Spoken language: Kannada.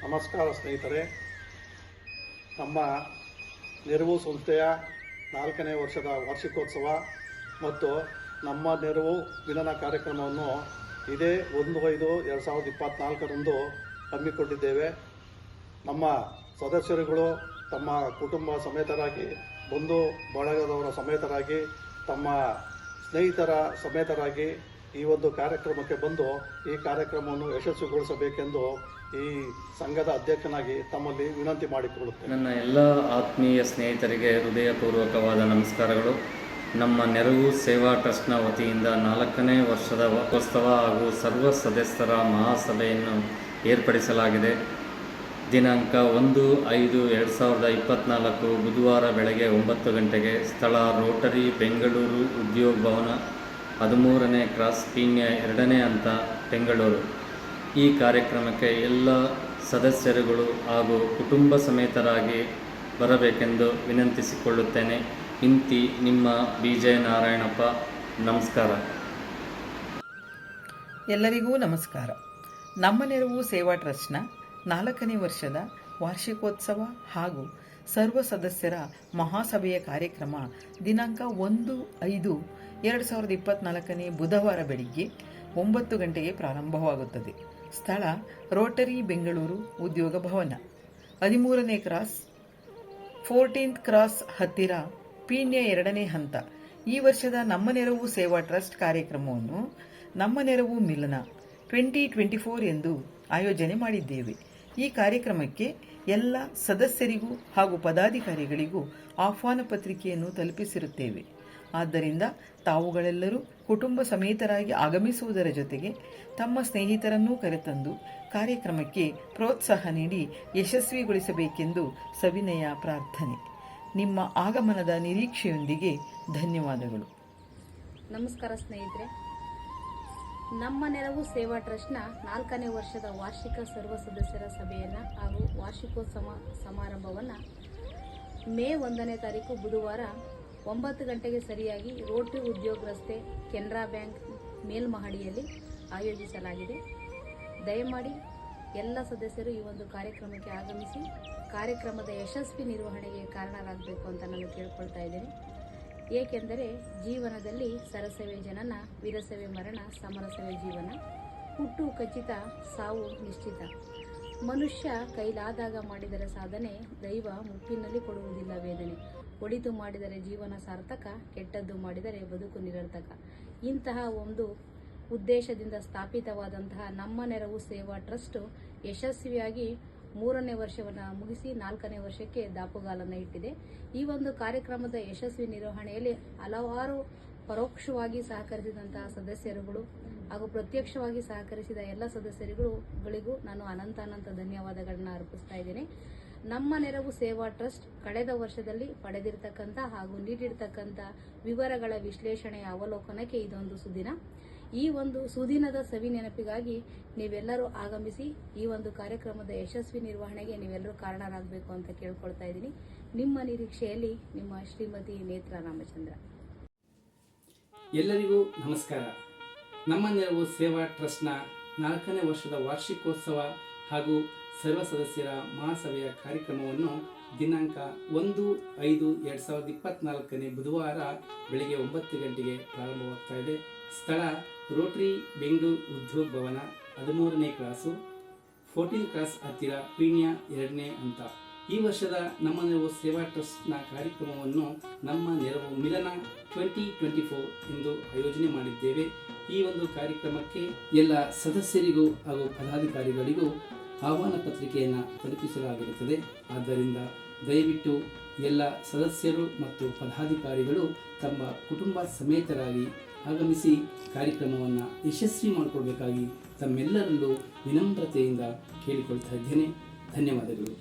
ನಮಸ್ಕಾರ ಸ್ನೇಹಿತರೆ. ನಮ್ಮ ನೆರವು ಸಂಸ್ಥೆಯ 4ನೇ ವರ್ಷದ ವಾರ್ಷಿಕೋತ್ಸವ ಮತ್ತು ನಮ್ಮ ನೆರವು ಮಿಲನ ಕಾರ್ಯಕ್ರಮವನ್ನು ಇದೇ 1/5/2024 ಹಮ್ಮಿಕೊಂಡಿದ್ದೇವೆ. ನಮ್ಮ ಸದಸ್ಯರುಗಳು ತಮ್ಮ ಕುಟುಂಬ ಸಮೇತರಾಗಿ, ಬಂಧು ಬಳಗದವರ ಸಮೇತರಾಗಿ, ತಮ್ಮ ಸ್ನೇಹಿತರ ಸಮೇತರಾಗಿ ಈ ಒಂದು ಕಾರ್ಯಕ್ರಮಕ್ಕೆ ಬಂದು ಈ ಕಾರ್ಯಕ್ರಮವನ್ನು ಯಶಸ್ವಿಗೊಳಿಸಬೇಕೆಂದು ಈ ಸಂಘದ ಅಧ್ಯಕ್ಷನಾಗಿ ತಮ್ಮಲ್ಲಿ ವಿನಂತಿ ಮಾಡಿಕೊಳ್ಳುತ್ತೇನೆ. ನನ್ನ ಎಲ್ಲ ಆತ್ಮೀಯ ಸ್ನೇಹಿತರಿಗೆ ಹೃದಯಪೂರ್ವಕವಾದ ನಮಸ್ಕಾರಗಳು. ನಮ್ಮ ನೆರವು ಸೇವಾ ಟ್ರಸ್ಟ್ನ ವತಿಯಿಂದ 4ನೇ ವರ್ಷದ ವಾರ್ಷಿಕೋತ್ಸವ ಹಾಗೂ ಸರ್ವ ಸದಸ್ಯರ ಮಹಾಸಭೆಯನ್ನು ಏರ್ಪಡಿಸಲಾಗಿದೆ. ದಿನಾಂಕ 1/5/2024 ಬುಧವಾರ ಬೆಳಗ್ಗೆ 9 ಗಂಟೆಗೆ. ಸ್ಥಳ ರೋಟರಿ, ಬೆಂಗಳೂರು ಉದ್ಯೋಗ ಭವನ, 13ನೇ ಕ್ರಾಸ್, ಪೀಣ್ಯ 2ನೇ ಹಂತ, ಬೆಂಗಳೂರು. ಈ ಕಾರ್ಯಕ್ರಮಕ್ಕೆ ಎಲ್ಲ ಸದಸ್ಯರುಗಳು ಹಾಗೂ ಕುಟುಂಬ ಸಮೇತರಾಗಿ ಬರಬೇಕೆಂದು ವಿನಂತಿಸಿಕೊಳ್ಳುತ್ತೇನೆ. ಇಂತಿ ನಿಮ್ಮ BJ ನಾರಾಯಣಪ್ಪ. ನಮಸ್ಕಾರ. ಎಲ್ಲರಿಗೂ ನಮಸ್ಕಾರ. ನಮ್ಮ ನೆರವು ಸೇವಾ ಟ್ರಸ್ಟ್ನ 4ನೇ ವರ್ಷದ ವಾರ್ಷಿಕೋತ್ಸವ ಹಾಗೂ ಸರ್ವ ಸದಸ್ಯರ ಮಹಾಸಭೆಯ ಕಾರ್ಯಕ್ರಮ ದಿನಾಂಕ 1/5/2024 ಬುಧವಾರ ಬೆಳಿಗ್ಗೆ 9 ಗಂಟೆಗೆ ಪ್ರಾರಂಭವಾಗುತ್ತದೆ. ಸ್ಥಳ ರೋಟರಿ, ಬೆಂಗಳೂರು ಉದ್ಯೋಗ ಭವನ, 13ನೇ ಕ್ರಾಸ್, 14th ಕ್ರಾಸ್ ಹತ್ತಿರ, ಪೀಣ್ಯ 2ನೇ ಹಂತ. ಈ ವರ್ಷದ ನಮ್ಮ ನೆರವು ಸೇವಾ ಟ್ರಸ್ಟ್ ಕಾರ್ಯಕ್ರಮವನ್ನು ನಮ್ಮ ನೆರವು ಮಿಲನ 2024 ಎಂದು ಆಯೋಜನೆ ಮಾಡಿದ್ದೇವೆ. ಈ ಕಾರ್ಯಕ್ರಮಕ್ಕೆ ಎಲ್ಲ ಸದಸ್ಯರಿಗೂ ಹಾಗೂ ಪದಾಧಿಕಾರಿಗಳಿಗೂ ಆಹ್ವಾನ ಪತ್ರಿಕೆಯನ್ನು ತಲುಪಿಸಿರುತ್ತೇವೆ. ಆದ್ದರಿಂದ ತಾವುಗಳೆಲ್ಲರೂ ಕುಟುಂಬ ಸಮೇತರಾಗಿ ಆಗಮಿಸುವುದರ ಜೊತೆಗೆ ತಮ್ಮ ಸ್ನೇಹಿತರನ್ನೂ ಕರೆತಂದು ಕಾರ್ಯಕ್ರಮಕ್ಕೆ ಪ್ರೋತ್ಸಾಹ ನೀಡಿ ಯಶಸ್ವಿಗೊಳಿಸಬೇಕೆಂದು ಸವಿನಯ ಪ್ರಾರ್ಥನೆ. ನಿಮ್ಮ ಆಗಮನದ ನಿರೀಕ್ಷೆಯೊಂದಿಗೆ ಧನ್ಯವಾದಗಳು. ನಮಸ್ಕಾರ ಸ್ನೇಹಿತರೆ. ನಮ್ಮ ನೆರವು ಸೇವಾ ಟ್ರಸ್ಟ್ನ 4ನೇ ವರ್ಷದ ವಾರ್ಷಿಕ ಸರ್ವ ಸದಸ್ಯರ ಸಭೆಯನ್ನು ಹಾಗೂ ವಾರ್ಷಿಕೋತ್ಸವ ಸಮಾರಂಭವನ್ನು ಮೇ 1ನೇ ತಾರೀಕು ಬುಧವಾರ 9 ಗಂಟೆಗೆ ಸರಿಯಾಗಿ ರೋಟರಿ ಉದ್ಯೋಗ ರಸ್ತೆ, ಕೆನರಾ ಬ್ಯಾಂಕ್ ಮೇಲ್ಮಹಡಿಯಲ್ಲಿ ಆಯೋಜಿಸಲಾಗಿದೆ. ದಯಮಾಡಿ ಎಲ್ಲ ಸದಸ್ಯರು ಈ ಒಂದು ಕಾರ್ಯಕ್ರಮಕ್ಕೆ ಆಗಮಿಸಿ ಕಾರ್ಯಕ್ರಮದ ಯಶಸ್ವಿ ನಿರ್ವಹಣೆಗೆ ಕಾರಣರಾಗಬೇಕು ಅಂತ ನಾನು ಕೇಳ್ಕೊಳ್ತಾ ಇದ್ದೇನೆ. ಏಕೆಂದರೆ ಜೀವನದಲ್ಲಿ ಸರಸವೇ ಜನನ, ವಿರಸವೇ ಮರಣ, ಸಮರಸವೇ ಜೀವನ. ಹುಟ್ಟು ಖಚಿತ, ಸಾವು ನಿಶ್ಚಿತ. ಮನುಷ್ಯ ಕೈಲಾದಾಗ ಮಾಡಿದರೆ ಸಾಧನೆ, ದೈವ ಮುಪ್ಪಿನಲ್ಲಿ ಕೊಡುವುದಿಲ್ಲ ವೇದನೆ. ಒಳಿತು ಮಾಡಿದರೆ ಜೀವನ ಸಾರ್ಥಕ, ಕೆಟ್ಟದ್ದು ಮಾಡಿದರೆ ಬದುಕು ನಿರರ್ಥಕ. ಇಂತಹ ಒಂದು ಉದ್ದೇಶದಿಂದ ಸ್ಥಾಪಿತವಾದಂತಹ ನಮ್ಮ ನೆರವು ಸೇವಾ ಟ್ರಸ್ಟ್ ಯಶಸ್ವಿಯಾಗಿ 3ನೇ ವರ್ಷವನ್ನು ಮುಗಿಸಿ 4ನೇ ವರ್ಷಕ್ಕೆ ದಾಪುಗಾಲನ್ನು ಇಟ್ಟಿದೆ. ಈ ಒಂದು ಕಾರ್ಯಕ್ರಮದ ಯಶಸ್ವಿ ನಿರ್ವಹಣೆಯಲ್ಲಿ ಹಲವಾರು ಪರೋಕ್ಷವಾಗಿ ಸಹಕರಿಸಿದಂತಹ ಸದಸ್ಯರುಗಳು ಹಾಗೂ ಪ್ರತ್ಯಕ್ಷವಾಗಿ ಸಹಕರಿಸಿದ ಎಲ್ಲ ಸದಸ್ಯರುಗಳಿಗೂ ನಾನು ಅನಂತ ಧನ್ಯವಾದಗಳನ್ನ ಅರ್ಪಿಸ್ತಾ ಇದ್ದೇನೆ. ನಮ್ಮ ನೆರವು ಸೇವಾ ಟ್ರಸ್ಟ್ ಕಳೆದ ವರ್ಷದಲ್ಲಿ ಪಡೆದಿರತಕ್ಕಂಥ ಹಾಗೂ ನೀಡಿರ್ತಕ್ಕಂಥ ವಿವರಗಳ ವಿಶ್ಲೇಷಣೆಯ ಅವಲೋಕನಕ್ಕೆ ಇದೊಂದು ಸುದಿನ. ಈ ಒಂದು ಸುದಿನದ ಸವಿ ನೆನಪಿಗಾಗಿ ನೀವೆಲ್ಲರೂ ಆಗಮಿಸಿ ಈ ಒಂದು ಕಾರ್ಯಕ್ರಮದ ಯಶಸ್ವಿ ನಿರ್ವಹಣೆಗೆ ನೀವೆಲ್ಲರೂ ಕಾರಣರಾಗಬೇಕು ಅಂತ ಕೇಳ್ಕೊಳ್ತಾ ಇದ್ದೀನಿ. ನಿಮ್ಮ ನಿರೀಕ್ಷೆಯಲ್ಲಿ ನಿಮ್ಮ ಶ್ರೀಮತಿ ನೇತ್ರ ರಾಮಚಂದ್ರ. ಎಲ್ಲರಿಗೂ ನಮಸ್ಕಾರ. ನಮ್ಮ ನೆರವು ಸೇವಾ ಟ್ರಸ್ಟ್ನ 4ನೇ ವರ್ಷದ ವಾರ್ಷಿಕೋತ್ಸವ ಹಾಗೂ ಸರ್ವ ಸದಸ್ಯರ ಮಹಾಸಭೆಯ ಕಾರ್ಯಕ್ರಮವನ್ನು ದಿನಾಂಕ 1/5/2024 ಬುಧವಾರ ಬೆಳಗ್ಗೆ 9 ಗಂಟೆಗೆ ಪ್ರಾರಂಭವಾಗ್ತಾ ಇದೆ. ಸ್ಥಳ ರೋಟರಿ, ಬೆಂಗಳೂರು ಉದ್ಯೋಗ ಭವನ, 13ನೇ ಕ್ರಾಸು, 14th ಕ್ರಾಸ್ ಹತ್ತಿರ, ಪೀಣ್ಯ 2ನೇ ಹಂತ. ಈ ವರ್ಷದ ನಮ್ಮ ನೆರವು ಸೇವಾ ಟ್ರಸ್ಟ್ನ ಕಾರ್ಯಕ್ರಮವನ್ನು ನಮ್ಮ ನೆರವು ಮಿಲನ 2024 ಎಂದು ಆಯೋಜನೆ ಮಾಡಿದ್ದೇವೆ. ಈ ಒಂದು ಕಾರ್ಯಕ್ರಮಕ್ಕೆ ಎಲ್ಲ ಸದಸ್ಯರಿಗೂ ಹಾಗೂ ಪದಾಧಿಕಾರಿಗಳಿಗೂ ಆಹ್ವಾನ ಪತ್ರಿಕೆಯನ್ನು ತಲುಪಿಸಲಾಗಿರುತ್ತದೆ. ಆದ್ದರಿಂದ ದಯವಿಟ್ಟು ಎಲ್ಲ ಸದಸ್ಯರು ಮತ್ತು ಪದಾಧಿಕಾರಿಗಳು ತಮ್ಮ ಕುಟುಂಬ ಸಮೇತರಾಗಿ ಆಗಮಿಸಿ ಕಾರ್ಯಕ್ರಮವನ್ನು ಯಶಸ್ವಿ ಮಾಡಿಕೊಳ್ಬೇಕಾಗಿ ತಮ್ಮೆಲ್ಲರಲ್ಲೂ ವಿನಮ್ರತೆಯಿಂದ ಕೇಳಿಕೊಳ್ತಾ ಇದ್ದೇನೆ. ಧನ್ಯವಾದಗಳು.